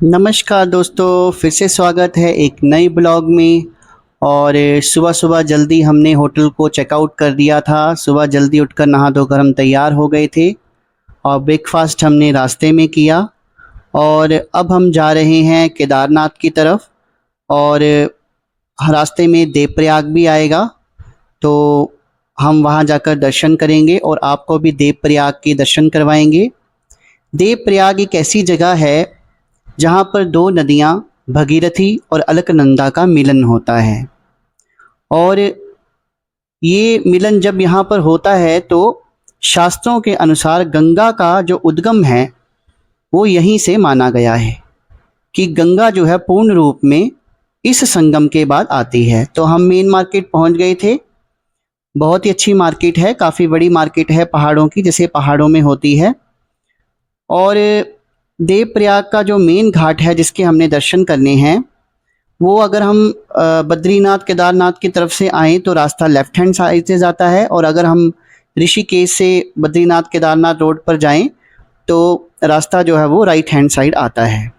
नमस्कार दोस्तों, फिर से स्वागत है एक नई ब्लॉग में। और सुबह-सुबह जल्दी हमने होटल को चेकआउट कर दिया था। सुबह जल्दी उठकर नहा धोकर हम तैयार हो गए थे और ब्रेकफ़ास्ट हमने रास्ते में किया। और अब हम जा रहे हैं केदारनाथ की तरफ। और रास्ते में देवप्रयाग भी आएगा, तो हम वहाँ जाकर दर्शन करेंगे और आपको भी देवप्रयाग के दर्शन करवाएँगे। देवप्रयाग एक ऐसी जगह है जहाँ पर दो नदियाँ भगीरथी और अलकनंदा का मिलन होता है। और ये मिलन जब यहाँ पर होता है तो शास्त्रों के अनुसार गंगा का जो उद्गम है वो यहीं से माना गया है कि गंगा जो है पूर्ण रूप में इस संगम के बाद आती है। तो हम मेन मार्केट पहुँच गए थे। बहुत ही अच्छी मार्केट है, काफ़ी बड़ी मार्केट है पहाड़ों की, जैसे पहाड़ों में होती है। और देवप्रयाग का जो मेन घाट है जिसके हमने दर्शन करने हैं, वो अगर हम बद्रीनाथ केदारनाथ की तरफ से आएँ तो रास्ता लेफ्ट हैंड साइड से जाता है, और अगर हम ऋषिकेश से बद्रीनाथ केदारनाथ रोड पर जाएँ तो रास्ता जो है वो राइट हैंड साइड आता है।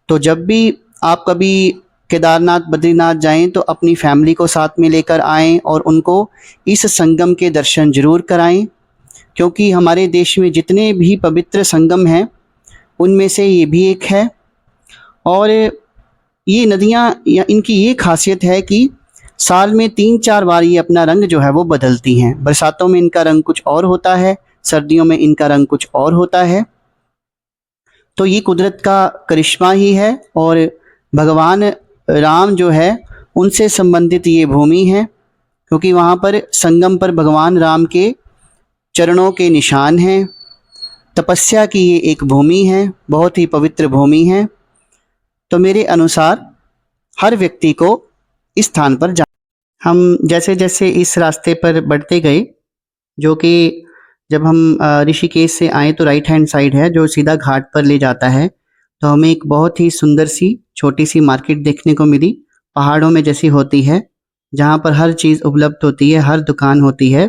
तो जब भी आप कभी केदारनाथ बद्रीनाथ जाएँ तो अपनी फैमिली को साथ में लेकर आएँ और उनको इस संगम के दर्शन ज़रूर कराएँ, क्योंकि हमारे देश में जितने भी पवित्र संगम हैं उनमें से ये भी एक है। और ये नदियाँ या इनकी ये ख़ासियत है कि साल में 3-4 बार ये अपना रंग जो है वो बदलती हैं। बरसातों में इनका रंग कुछ और होता है, सर्दियों में इनका रंग कुछ और होता है। तो ये कुदरत का करिश्मा ही है। और भगवान राम जो है उनसे संबंधित ये भूमि है, क्योंकि वहाँ पर संगम पर भगवान राम के चरणों के निशान हैं। तपस्या की ये एक भूमि है, बहुत ही पवित्र भूमि है। तो मेरे अनुसार हर व्यक्ति को इस स्थान पर जा हम जैसे-जैसे इस रास्ते पर बढ़ते गए, जो कि जब हम ऋषिकेश से आए तो राइट हैंड साइड है जो सीधा घाट पर ले जाता है। तो हमें एक बहुत ही सुंदर सी छोटी-सी मार्केट देखने को मिली, पहाड़ों में जैसी होती है, जहाँ पर हर चीज़ उपलब्ध होती है, हर दुकान होती है।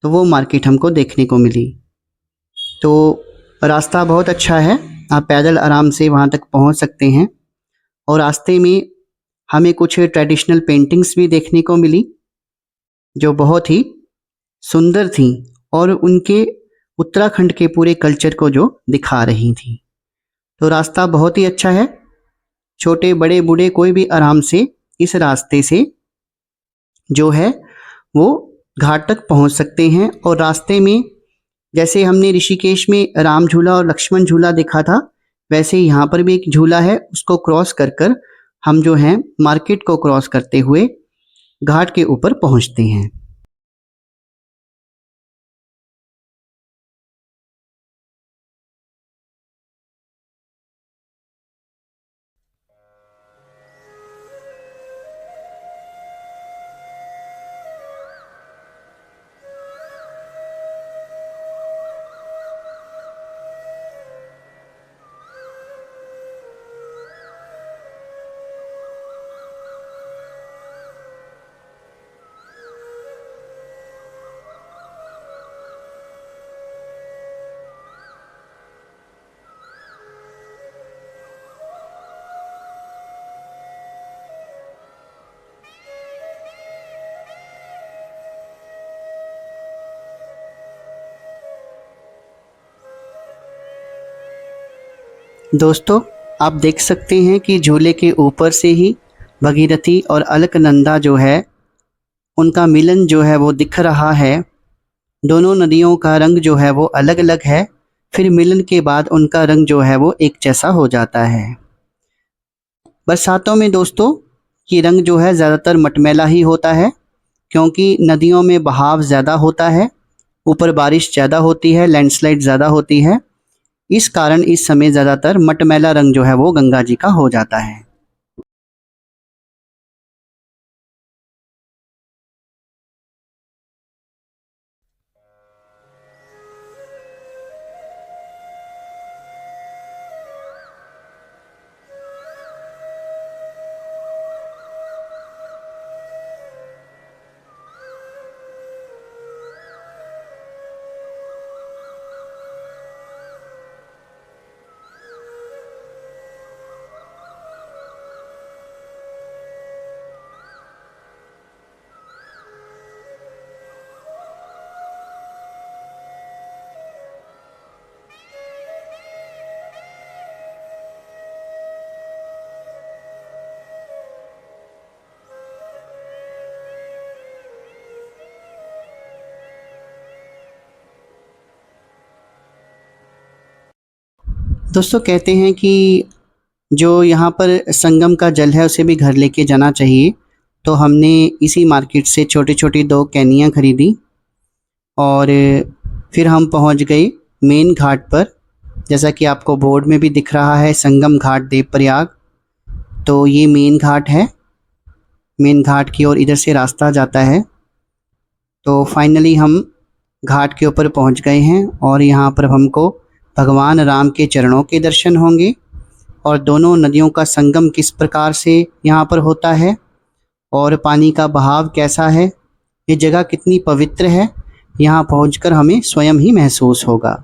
तो वो मार्केट हमको देखने को मिली। तो रास्ता बहुत अच्छा है, आप पैदल आराम से वहाँ तक पहुँच सकते हैं। और रास्ते में हमें कुछ ट्रेडिशनल पेंटिंग्स भी देखने को मिली, जो बहुत ही सुंदर थीं और उनके उत्तराखंड के पूरे कल्चर को जो दिखा रही थीं। तो रास्ता बहुत ही अच्छा है, छोटे बड़े बूढ़े कोई भी आराम से इस रास्ते से जो है वो घाट तक पहुंच सकते हैं। और रास्ते में जैसे हमने ऋषिकेश में राम झूला और लक्ष्मण झूला देखा था, वैसे ही यहाँ पर भी एक झूला है, उसको क्रॉस कर कर हम जो हैं मार्केट को क्रॉस करते हुए घाट के ऊपर पहुँचते हैं। दोस्तों, आप देख सकते हैं कि झूले के ऊपर से ही भगीरथी और अलकनंदा जो है उनका मिलन जो है वो दिख रहा है। दोनों नदियों का रंग जो है वो अलग-अलग है, फिर मिलन के बाद उनका रंग जो है वो एक जैसा हो जाता है। बरसातों में दोस्तों ये रंग जो है ज़्यादातर मटमैला ही होता है, क्योंकि नदियों में बहाव ज़्यादा होता है, ऊपर बारिश ज़्यादा होती है, लैंडस्लाइड ज़्यादा होती है। इस कारण इस समय ज़्यादातर मटमैला रंग जो है वो गंगा जी का हो जाता है। दोस्तों कहते हैं कि जो यहाँ पर संगम का जल है उसे भी घर लेके जाना चाहिए। तो हमने इसी मार्केट से छोटी-छोटी 2 कैनियाँ खरीदी और फिर हम पहुँच गए मेन घाट पर। जैसा कि आपको बोर्ड में भी दिख रहा है संगम घाट देवप्रयाग। तो ये मेन घाट है। मेन घाट की ओर इधर से रास्ता जाता है। तो फाइनली हम घाट के ऊपर पहुँच गए हैं और यहाँ पर हमको भगवान राम के चरणों के दर्शन होंगे और दोनों नदियों का संगम किस प्रकार से यहाँ पर होता है और पानी का बहाव कैसा है, ये जगह कितनी पवित्र है, यहाँ पहुंचकर हमें स्वयं ही महसूस होगा।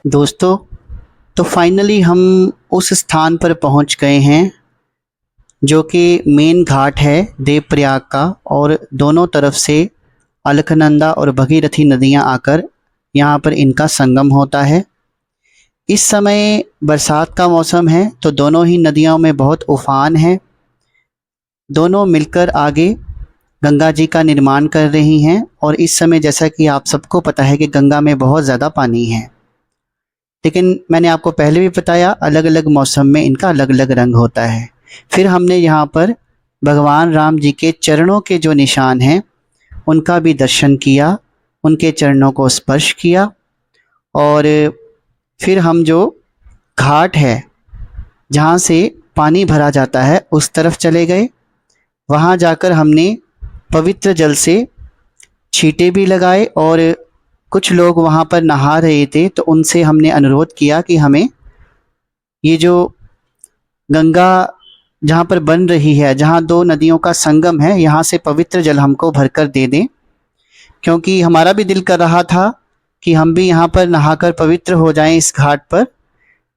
दोस्तों तो फाइनली हम उस स्थान पर पहुंच गए हैं जो कि मेन घाट है देवप्रयाग का और दोनों तरफ से अलकनंदा और भगीरथी नदियां आकर यहाँ पर इनका संगम होता है। इस समय बरसात का मौसम है तो दोनों ही नदियों में बहुत उफान है। दोनों मिलकर आगे गंगा जी का निर्माण कर रही हैं और इस समय जैसा कि आप सबको पता है कि गंगा में बहुत ज़्यादा पानी है। लेकिन मैंने आपको पहले भी बताया अलग अलग मौसम में इनका अलग अलग रंग होता है। फिर हमने यहाँ पर भगवान राम जी के चरणों के जो निशान हैं उनका भी दर्शन किया, उनके चरणों को स्पर्श किया और फिर हम जो घाट है जहाँ से पानी भरा जाता है उस तरफ चले गए। वहाँ जाकर हमने पवित्र जल से छींटे भी लगाए और कुछ लोग वहाँ पर नहा रहे थे तो उनसे हमने अनुरोध किया कि हमें ये जो गंगा जहाँ पर बन रही है, जहाँ दो नदियों का संगम है, यहाँ से पवित्र जल हमको भरकर दे दें, क्योंकि हमारा भी दिल कर रहा था कि हम भी यहाँ पर नहाकर पवित्र हो जाएं इस घाट पर।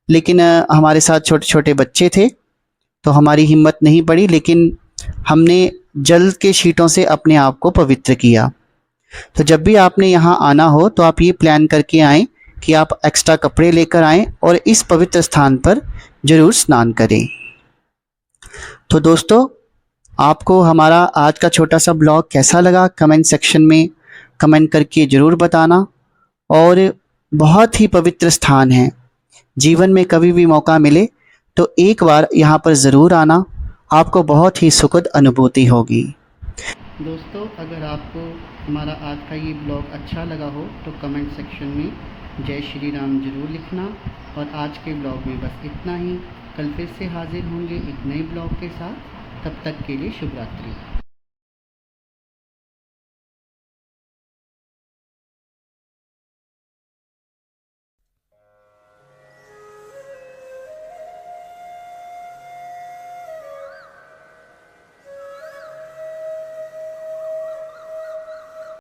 लेकिन हमारे साथ छोटे छोटे बच्चे थे तो हमारी हिम्मत नहीं पड़ी, लेकिन हमने जल के छींटों से अपने आप को पवित्र किया। तो जब भी आपने यहाँ आना हो तो आप ये प्लान करके आएँ कि आप एक्स्ट्रा कपड़े लेकर आएँ और इस पवित्र स्थान पर ज़रूर स्नान करें। तो दोस्तों आपको हमारा आज का छोटा सा ब्लॉग कैसा लगा कमेंट सेक्शन में कमेंट करके ज़रूर बताना। और बहुत ही पवित्र स्थान है, जीवन में कभी भी मौका मिले तो एक बार यहाँ पर ज़रूर आना, आपको बहुत ही सुखद अनुभूति होगी। दोस्तों अगर आपको हमारा आज का ये ब्लॉग अच्छा लगा हो तो कमेंट सेक्शन में जय श्री राम ज़रूर लिखना। और आज के ब्लॉग में बस इतना ही। कल फिर से हाजिर होंगे एक नए ब्लॉग के साथ। तब तक के लिए शुभ रात्रि।